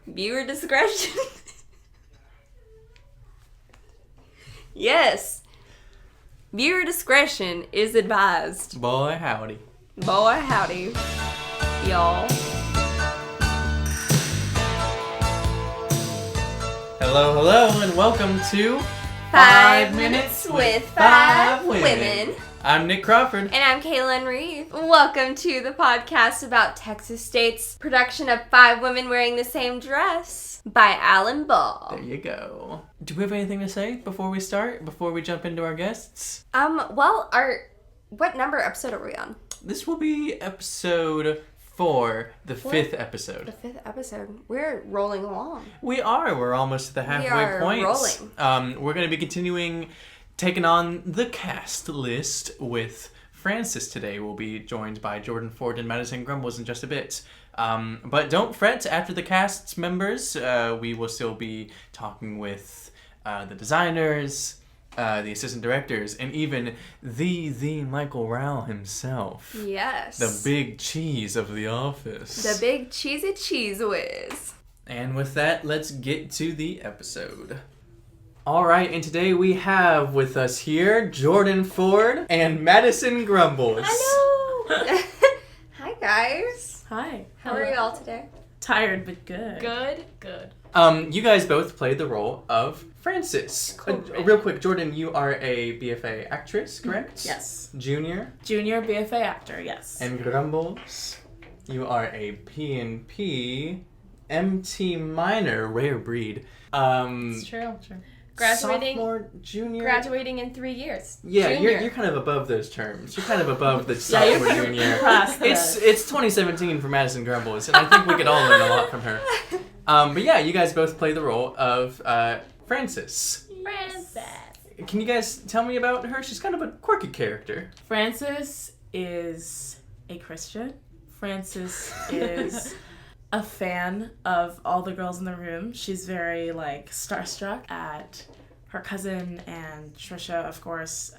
Viewer discretion. Yes. Viewer discretion is advised. Boy, howdy. Boy, howdy, y'all. Hello, and welcome to 5 Minutes with 5 Women. I'm Nick Crawford. And I'm Kalynn Reeve. Welcome to the podcast about Texas State's production of 5 Women Wearing the Same Dress by Alan Ball. There you go. Do we have anything to say before we start? Before we jump into our guests? What number episode are we on? This will be episode 4, the 5th episode. The 5th episode. We're rolling along. We are. We're almost to the halfway point. Rolling. We're going to be continuing taking on the cast list with Francis today. We'll be joined by Jordon, Ford, and Madison Grumbles in just a bit. But don't fret, after the cast members, we will still be talking with the designers, the assistant directors, and even the Michael Rao himself. Yes. The big cheese of the office. The big cheesy cheese whiz. And with that, let's get to the episode. Alright, and today we have with us here Jordon, Ford, and Madison Grumbles. Hello! Hi, guys. Hi. How are y'all today? Tired, but good. Good. You guys both played the role of Francis. Real quick, Jordon, you are a BFA actress, correct? Yes. Junior BFA actor, yes. And Grumbles, you are a P&P MT minor, rare breed. It's true. Graduating, sophomore, junior? Graduating in 3 years. Yeah, Junior. you're kind of above those terms. You're kind of above the sophomore, junior. Past It's 2017 for Madison Grumbles, and I think we could all learn a lot from her. But yeah, you guys both play the role of Francis. Can you guys tell me about her? She's kind of a quirky character. Francis is a Christian. Francis is a fan of all the girls in the room. She's very, starstruck at her cousin and Trisha, of course.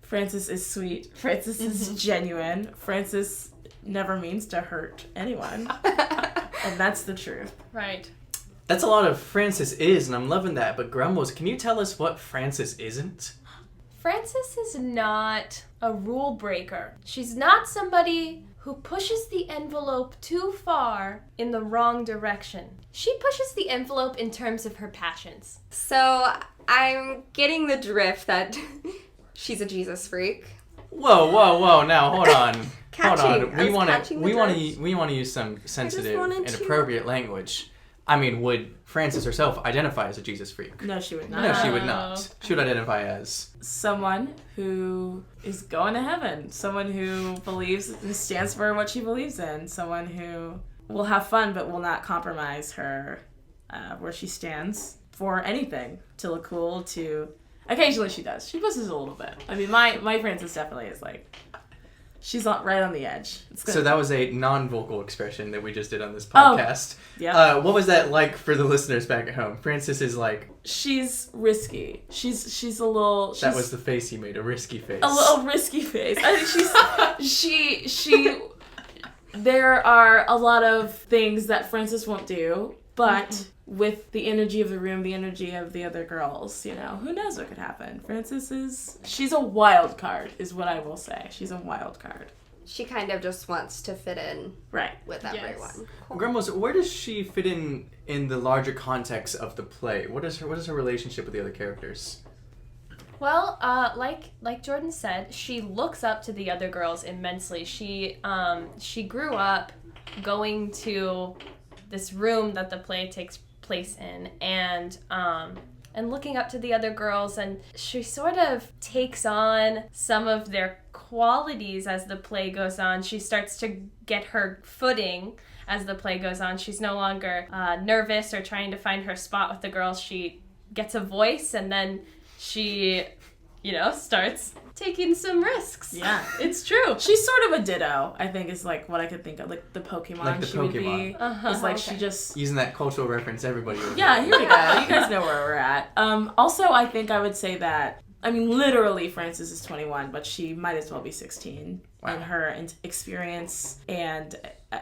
Francis is sweet. Francis is genuine. Francis never means to hurt anyone. And that's the truth. Right. That's a lot of Francis is, and I'm loving that. But Grumbles, can you tell us what Francis isn't? Francis is not a rule breaker. She's not somebody who pushes the envelope too far in the wrong direction. She pushes the envelope in terms of her passions. So, I'm getting the drift that she's a Jesus freak. Whoa! Now hold on. Catching. We want to use some sensitive and appropriate language. I mean, would Francis herself identify as a Jesus freak? No, she would not. No, she would not. She would identify as someone who is going to heaven. Someone who believes and stands for what she believes in. Someone who will have fun but will not compromise her where she stands for anything. To look cool, to... Occasionally she does. She pushes a little bit. I mean, my Francis definitely is she's right on the edge. So that was a non-vocal expression that we just did on this podcast. Oh, yeah. What was that like for the listeners back at home? Francis is she's risky. She's a little... That was the face you made, a risky face. A little risky face. I think she there are a lot of things that Francis won't do, but with the energy of the room, the energy of the other girls, who knows what could happen. She's a wild card, is what I will say. She's a wild card. She kind of just wants to fit in with everyone. Yes. Cool. Grumbles, where does she fit in the larger context of the play? What is her relationship with the other characters? Well, like Jordon said, she looks up to the other girls immensely. She grew up going to this room that the play takes place in, and looking up to the other girls, and she sort of takes on some of their qualities as the play goes on. She starts to get her footing as the play goes on. She's no longer nervous or trying to find her spot with the girls. She gets a voice, and then she, starts taking some risks. Yeah. It's true. She's sort of a ditto, I think, is what I could think of. Like the Pokemon. Like the she Pokemon. would be. It's Okay. she just... Using that cultural reference everybody would Yeah, here we go. You guys know where we're at. Also, I think I would say that, literally Frances is 21, but she might as well be 16 in her experience. And,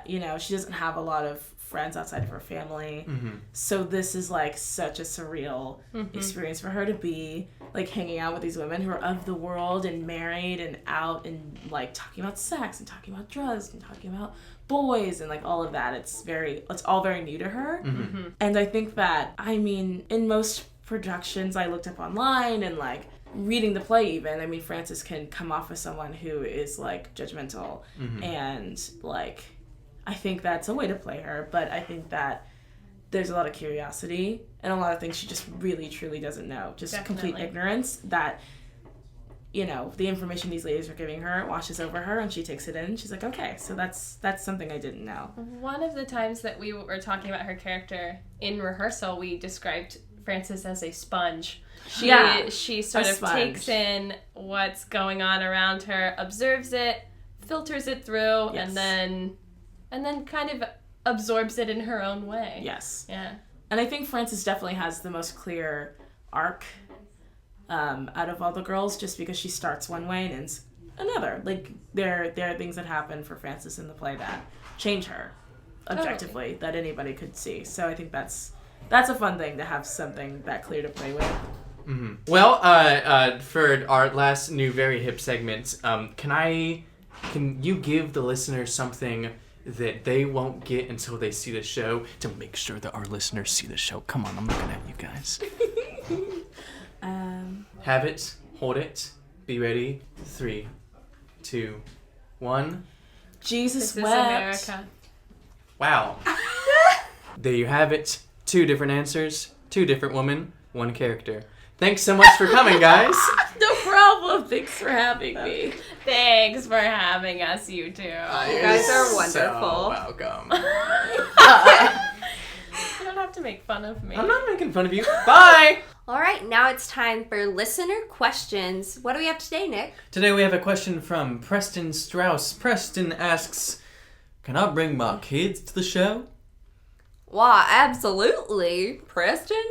she doesn't have a lot of friends outside of her family. Mm-hmm. So this is like such a surreal experience for her to be like hanging out with these women who are of the world and married and out and like talking about sex and talking about drugs and talking about boys and like all of that. It's all very new to her. Mm-hmm. And I think that, I mean, in most productions I looked up online and like reading the play even, I mean, Frances can come off as someone who is like judgmental and like, I think that's a way to play her, but I think that there's a lot of curiosity and a lot of things she just really truly doesn't know. Just Definitely. complete ignorance that, you know, the information these ladies are giving her washes over her and she takes it in. She's like, okay, so that's something I didn't know. One of the times that we were talking about her character in rehearsal, we described Frances as a sponge. She sort of takes in what's going on around her, observes it, filters it through, and then kind of absorbs it in her own way. Yes. Yeah. And I think Frances definitely has the most clear arc out of all the girls, just because she starts one way and ends another. Like, there are things that happen for Frances in the play that change her objectively, that anybody could see. So I think that's a fun thing to have something that clear to play with. Mm-hmm. Well, for our last new very hip segment, can you give the listeners something that they won't get until they see the show to make sure that our listeners see the show? Come on, I'm looking at you guys. Have it, hold it, be ready. 3, 2, 1. Jesus This is wept. America. Wow. There you have it. 2 different answers, 2 different women, 1 character. Thanks so much for coming, guys. No problem. Thanks for having me. Thanks for having us, you two. You guys are wonderful. So welcome. You don't have to make fun of me. I'm not making fun of you. Bye. All right, now it's time for listener questions. What do we have today, Nick? Today we have a question from Preston Strauss. Preston asks, can I bring my kids to the show? Why, absolutely. Preston?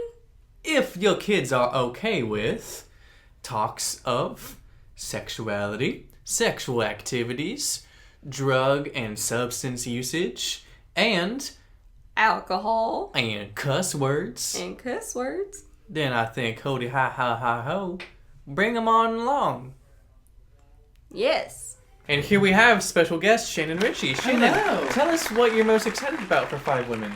If your kids are okay with talks of sexuality, sexual activities, drug and substance usage, and Alcohol. and cuss words, And cuss words. then I think hoody ha ha ha ho, bring them on along. Yes. And here we have special guest Shannon Richey. Shannon, Hello. tell us what you're most excited about for 5 Women.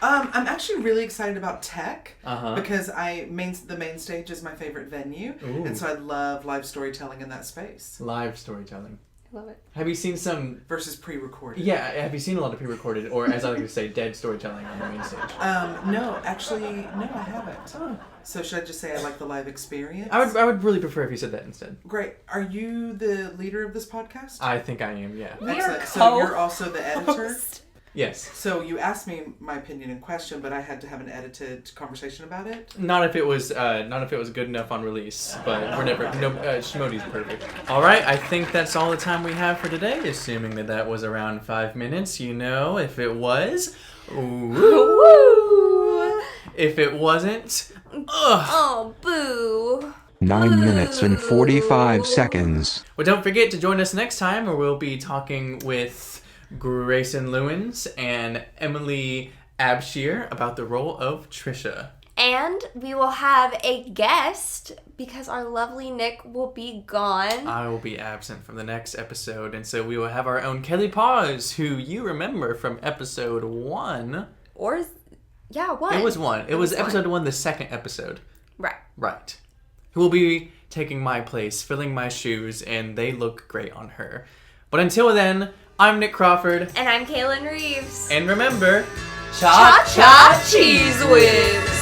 I'm actually really excited about tech Uh-huh. because the main stage is my favorite venue, Ooh. and so I love live storytelling in that space Live storytelling. Love it. Have you seen some... versus pre-recorded. Yeah, have you seen a lot of pre-recorded, or as I like to say, dead storytelling on the main stage? No, I haven't. Oh. So should I just say I like the live experience? I would really prefer if you said that instead. Great. Are you the leader of this podcast? I think I am, yeah. We are Excellent. So you're also the editor? host. Yes. So you asked me my opinion in question, but I had to have an edited conversation about it? Not if it was good enough on release, but we're never, Shmodi's perfect. Alright, I think that's all the time we have for today, assuming that was around 5 minutes, you know, if it was, Woo! if it wasn't, ugh. Oh, boo. 9 minutes and 45 seconds. Well, don't forget to join us next time, where we'll be talking with Grayson Lewins and Emily Abshir about the role of Trisha. And we will have a guest because our lovely Nick will be gone. I will be absent from the next episode, and so we will have our own Kelly Paz, who you remember from episode 1. One. It was 1. It was was episode 1, the second episode. Right. Right. Who will be taking my place, filling my shoes, and they look great on her. But until then, I'm Nick Crawford. And I'm Kalynn Reeves. And remember, Cha-cha cheese whiz.